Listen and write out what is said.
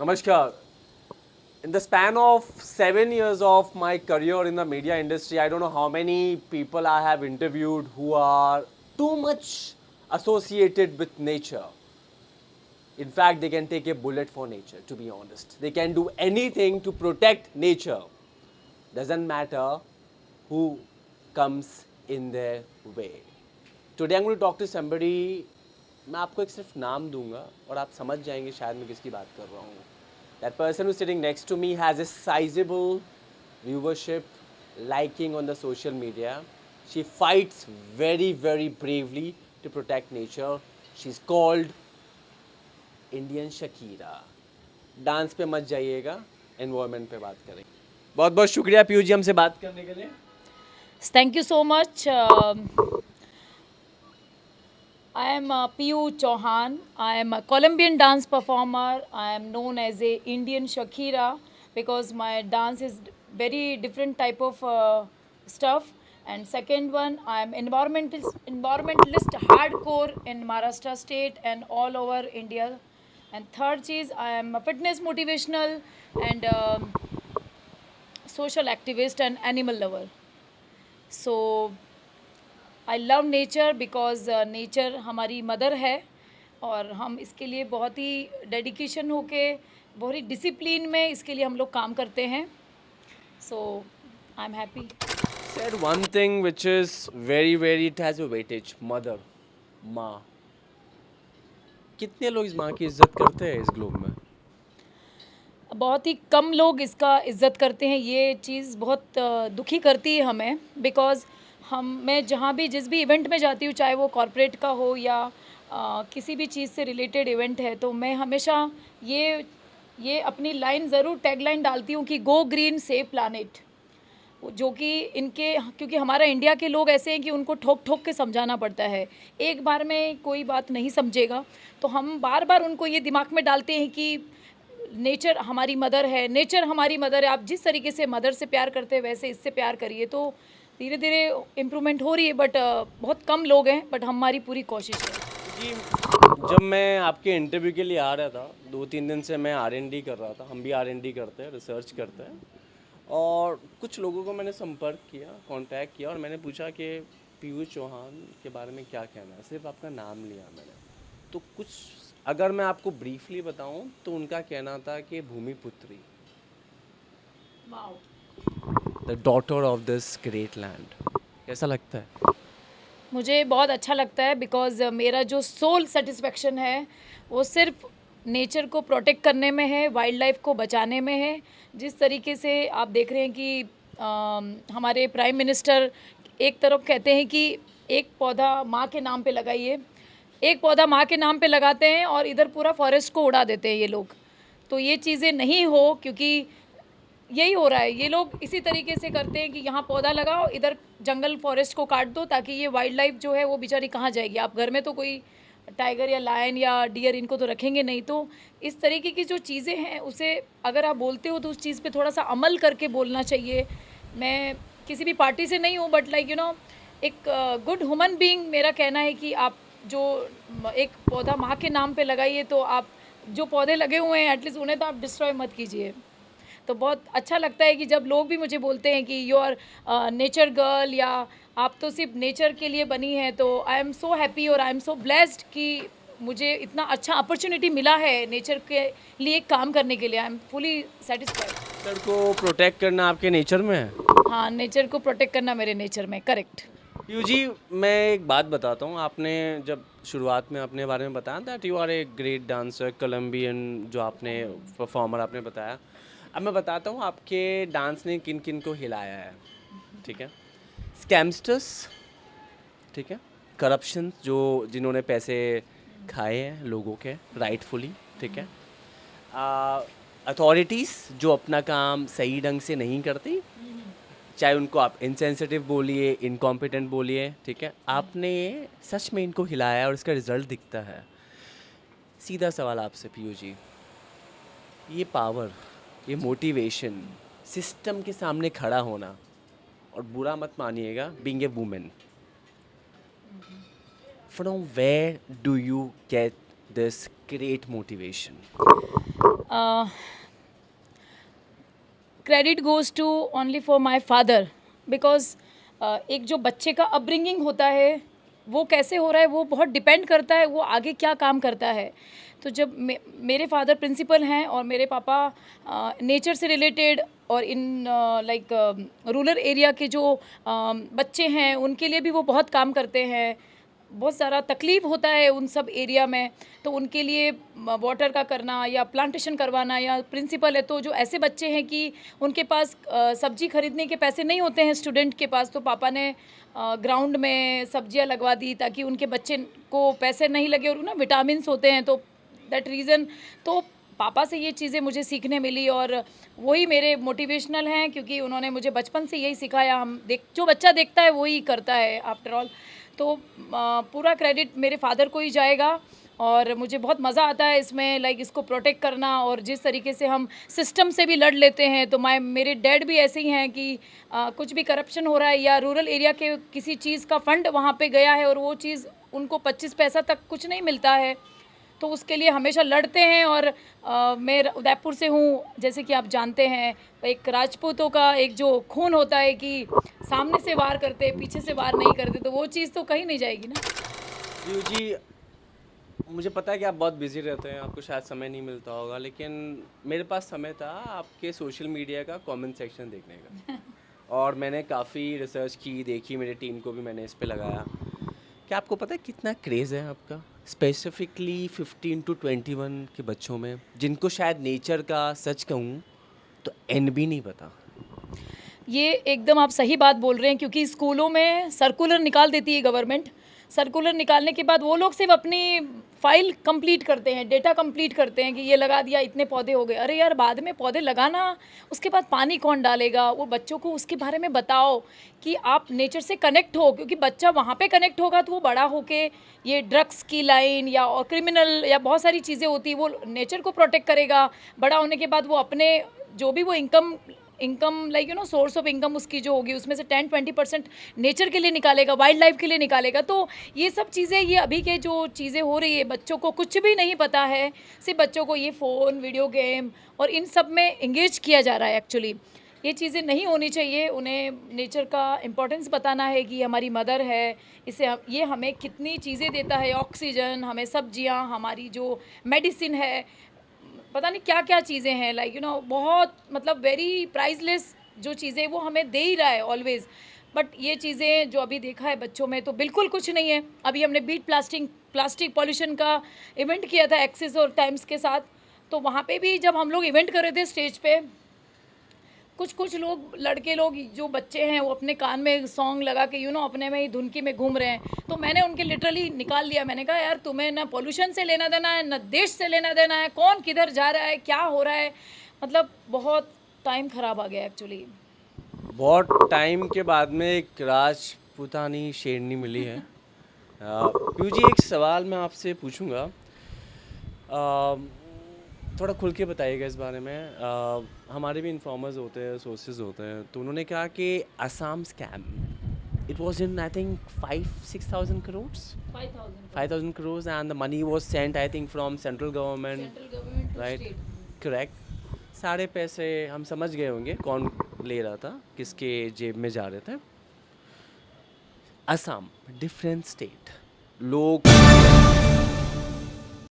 Namaskar. In the span of 7 years of my career in the media industry, I don't know how many people I have interviewed who are too much associated with nature. In fact, they can take a bullet for nature, to be honest. They can do anything to protect nature. Doesn't matter who comes in their way. Today I'm going to talk to somebody. मैं आपको एक सिर्फ नाम दूंगा और आप समझ जाएंगे शायद मैं किसकी बात कर रहा हूँ. That person who's sitting next to me has a sizable viewership, liking on the social media. She fights very, very bravely to protect nature. She's called Indian Shakira. Dance पे मत जाइएगा, एनवायरनमेंट पे बात करेंगे. बहुत बहुत शुक्रिया पीयू जी हमसे बात करने के लिए. Thank you so much. I am Piyu Chauhan. I am a Colombian dance performer. I am known as a Indian Shakira because my dance is very different type of stuff. And second one, I am environmentalist hardcore in Maharashtra state and all over India. And third is I am a fitness motivational and social activist and animal lover. So I love nature because nature हमारी mother है और हम इसके लिए बहुत ही dedication होके बहुत ही discipline में इसके लिए हम लोग काम करते हैं. So I am happy. Said one thing which is very, very, it has a weightage. Mother, माँ. कितने लोग इस माँ की इज्जत करते हैं इस ग्लोब में? बहुत ही कम लोग इसका इज्जत करते हैं. ये चीज़ बहुत दुखी करती है हमें बिकॉज मैं जहाँ भी जिस भी इवेंट में जाती हूँ, चाहे वो कॉरपोरेट का हो या किसी भी चीज़ से रिलेटेड इवेंट है, तो मैं हमेशा ये अपनी लाइन ज़रूर टैगलाइन डालती हूँ कि गो ग्रीन सेव प्लानेट. जो कि इनके क्योंकि हमारा इंडिया के लोग ऐसे हैं कि उनको ठोक ठोक के समझाना पड़ता है. एक बार में कोई बात नहीं समझेगा, तो हम बार बार उनको ये दिमाग में डालते हैं कि नेचर हमारी मदर है, नेचर हमारी मदर है. आप जिस तरीके से मदर से प्यार करते हैं वैसे इससे प्यार करिए. तो धीरे धीरे इम्प्रूवमेंट हो रही है बट बहुत कम लोग हैं. बट हमारी पूरी कोशिश है जी. जब मैं आपके इंटरव्यू के लिए आ रहा था 2-3 दिन से मैं R&D कर रहा था. हम भी R&D करते हैं, रिसर्च करते हैं. और कुछ लोगों को मैंने संपर्क किया, कांटेक्ट किया और मैंने पूछा कि पीयू चौहान के बारे में क्या कहना है. सिर्फ आपका नाम लिया मैंने. तो कुछ अगर मैं आपको ब्रीफली बताऊं तो उनका कहना था कि भूमिपुत्री, the daughter of this great land. कैसा लगता है? मुझे बहुत अच्छा लगता है बिकॉज मेरा जो सोल सेटिस्फेक्शन है वो सिर्फ नेचर को प्रोटेक्ट करने में है, वाइल्ड लाइफ को बचाने में है. जिस तरीके से आप देख रहे हैं कि हमारे प्राइम मिनिस्टर एक तरफ कहते हैं कि एक पौधा माँ के नाम पे लगाइए, एक पौधा माँ के नाम पे लगाते हैं और इधर पूरा फॉरेस्ट को उड़ा देते हैं ये लोग. तो ये चीज़ें नहीं हो, क्योंकि यही हो रहा है. ये लोग इसी तरीके से करते हैं कि यहाँ पौधा लगाओ, इधर जंगल फॉरेस्ट को काट दो, ताकि ये वाइल्ड लाइफ जो है वो बेचारी कहाँ जाएगी. आप घर में तो कोई टाइगर या लायन या डियर इनको तो रखेंगे नहीं. तो इस तरीके की जो चीज़ें हैं उसे अगर आप बोलते हो तो उस चीज़ पे थोड़ा सा अमल करके बोलना चाहिए. मैं किसी भी पार्टी से नहीं हूँ बट लाइक एक गुड ह्यूमन बीइंग मेरा कहना है कि आप जो एक पौधा माँ के नाम पे लगाइए, तो आप जो पौधे लगे हुए हैं एटलीस्ट उन्हें तो आप डिस्ट्रॉय मत कीजिए. तो बहुत अच्छा लगता है कि जब लोग भी मुझे बोलते हैं कि यू आर नेचर गर्ल या आप तो सिर्फ नेचर के लिए बनी है. तो आई एम सो हैप्पी और आई एम सो ब्लेस्ड कि मुझे इतना अच्छा अपॉर्चुनिटी मिला है नेचर के लिए काम करने के लिए. I am fully satisfied. Nature को प्रोटेक्ट करना आपके नेचर में है? हाँ, नेचर को प्रोटेक्ट करना मेरे नेचर में. करेक्ट. पीयू जी, मैं एक बात बताता हूँ. आपने जब शुरुआत में अपने बारे में बताया that you are a great dancer, Colombian जो आपने परफॉर्मर आपने बताया. अब मैं बताता हूँ आपके डांस ने किन किन को हिलाया है. ठीक है? स्कैमस्टर्स, ठीक है, करप्शन जो जिन्होंने पैसे खाए हैं लोगों के राइटफुली, ठीक है, अथॉरिटीज़ जो अपना काम सही ढंग से नहीं करती, चाहे उनको आप इनसेंसिटिव बोलिए, इनकॉम्पिटेंट बोलिए, ठीक है, आपने सच में इनको हिलाया है और इसका रिजल्ट दिखता है. सीधा सवाल आपसे पीयू जी, ये पावर, ये मोटिवेशन, सिस्टम के सामने खड़ा होना, और बुरा मत मानिएगा, being a woman, from where do you get this great motivation? Credit goes to only for my father, because एक जो बच्चे का अपब्रिंगिंग होता है वो कैसे हो रहा है वो बहुत डिपेंड करता है वो आगे क्या काम करता है। तो जब मेरे फादर प्रिंसिपल हैं और मेरे पापा नेचर से रिलेटेड और इन लाइक रूरल एरिया के जो बच्चे हैं उनके लिए भी वो बहुत काम करते हैं। बहुत सारा तकलीफ़ होता है उन सब एरिया में, तो उनके लिए वाटर का करना या प्लांटेशन करवाना, या प्रिंसिपल है तो जो ऐसे बच्चे हैं कि उनके पास सब्जी खरीदने के पैसे नहीं होते हैं स्टूडेंट के पास, तो पापा ने ग्राउंड में सब्जियां लगवा दी ताकि उनके बच्चे को पैसे नहीं लगे, और ना विटामिन्स होते हैं तो दैट रीज़न। तो पापा से ये चीज़ें मुझे सीखने मिली और वही मेरे मोटिवेशनल हैं, क्योंकि उन्होंने मुझे बचपन से यही सिखाया। जो बच्चा देखता है वही करता है आफ्टर ऑल। तो पूरा क्रेडिट मेरे फादर को ही जाएगा और मुझे बहुत मज़ा आता है इसमें, लाइक इसको प्रोटेक्ट करना। और जिस तरीके से हम सिस्टम से भी लड़ लेते हैं, तो मेरे डैड भी ऐसे ही हैं कि कुछ भी करप्शन हो रहा है या रूरल एरिया के किसी चीज़ का फंड वहाँ पे गया है और वो चीज़ उनको 25 पैसा तक कुछ नहीं मिलता है, तो उसके लिए हमेशा लड़ते हैं। और मैं उदयपुर से हूँ, जैसे कि आप जानते हैं, एक राजपूतों का एक जो खून होता है कि सामने से वार करते पीछे से वार नहीं करते, तो वो चीज़ तो कहीं नहीं जाएगी ना। जी, मुझे पता है कि आप बहुत बिजी रहते हैं, आपको शायद समय नहीं मिलता होगा, लेकिन मेरे पास समय था आपके सोशल मीडिया का कमेंट सेक्शन देखने का और मैंने काफ़ी रिसर्च की, देखी, मेरी टीम को भी मैंने इस पे लगाया। क्या आपको पता है कितना क्रेज़ है आपका स्पेसिफिकली 15 to 21 के बच्चों में, जिनको शायद नेचर का सच कहूँ तो एन भी नहीं पता। ये एकदम आप सही बात बोल रहे हैं, क्योंकि स्कूलों में सर्कुलर निकाल देती है गवर्नमेंट। सर्कुलर निकालने के बाद वो लोग सिर्फ अपनी फाइल कंप्लीट करते हैं, डेटा कंप्लीट करते हैं कि ये लगा दिया, इतने पौधे हो गए। अरे यार, बाद में पौधे लगाना, उसके बाद पानी कौन डालेगा, वो बच्चों को उसके बारे में बताओ कि आप नेचर से कनेक्ट हो, क्योंकि बच्चा वहाँ पे कनेक्ट होगा तो वो बड़ा होके ये ड्रग्स की लाइन या क्रिमिनल या बहुत सारी चीज़ें होती है, वो नेचर को प्रोटेक्ट करेगा। बड़ा होने के बाद वो अपने जो भी वो income like source of income उसकी जो होगी उसमें से 10-20% नेचर के लिए निकालेगा, वाइल्ड लाइफ के लिए निकालेगा। तो ये सब चीज़ें, ये अभी के जो चीज़ें हो रही है, बच्चों को कुछ भी नहीं पता है, सिर्फ बच्चों को ये फ़ोन, वीडियो गेम और इन सब में एंगेज किया जा रहा है। एक्चुअली ये चीज़ें नहीं होनी चाहिए। उन्हें नेचर का इम्पोर्टेंस बताना है कि हमारी मदर है, ये हमें कितनी चीज़ें देता है, ऑक्सीजन, हमें सब्जियाँ, हमारी जो मेडिसिन है, पता नहीं क्या क्या चीज़ें हैं, लाइक बहुत मतलब वेरी प्राइसलेस जो चीज़ें वो हमें दे ही रहा है ऑलवेज़। बट ये चीज़ें जो अभी देखा है बच्चों में तो बिल्कुल कुछ नहीं है। अभी हमने बीट प्लास्टिक पॉल्यूशन का इवेंट किया था एक्सिस और टाइम्स के साथ, तो वहाँ पे भी जब हम लोग इवेंट कर रहे थे स्टेज पे, कुछ लोग, लड़के लोग जो बच्चे हैं, वो अपने कान में सॉन्ग लगा के अपने में ही धुनकी में घूम रहे हैं। तो मैंने उनके लिटरली निकाल लिया। मैंने कहा यार, तुम्हें ना पोल्यूशन से लेना देना है, ना देश से लेना देना है, कौन किधर जा रहा है, क्या हो रहा है। मतलब बहुत टाइम ख़राब आ गया एक्चुअली। बहुत टाइम के बाद में एक राजपूतानी शेरनी मिली है। पीयू जी, एक सवाल मैं आपसे पूछूंगा, थोड़ा खुल के बताइएगा इस बारे में। हमारे भी इन्फॉर्मर्स होते हैं, सोर्सेज होते हैं, तो उन्होंने कहा कि Assam scam, it was in I think 5,000-6,000 crores, 5,000 crores, and the money was sent I think from central government, right? Correct. सारे पैसे हम समझ गए होंगे कौन ले रहा था, किसके जेब में जा रहे थे। असम डिफरेंट स्टेट, लोग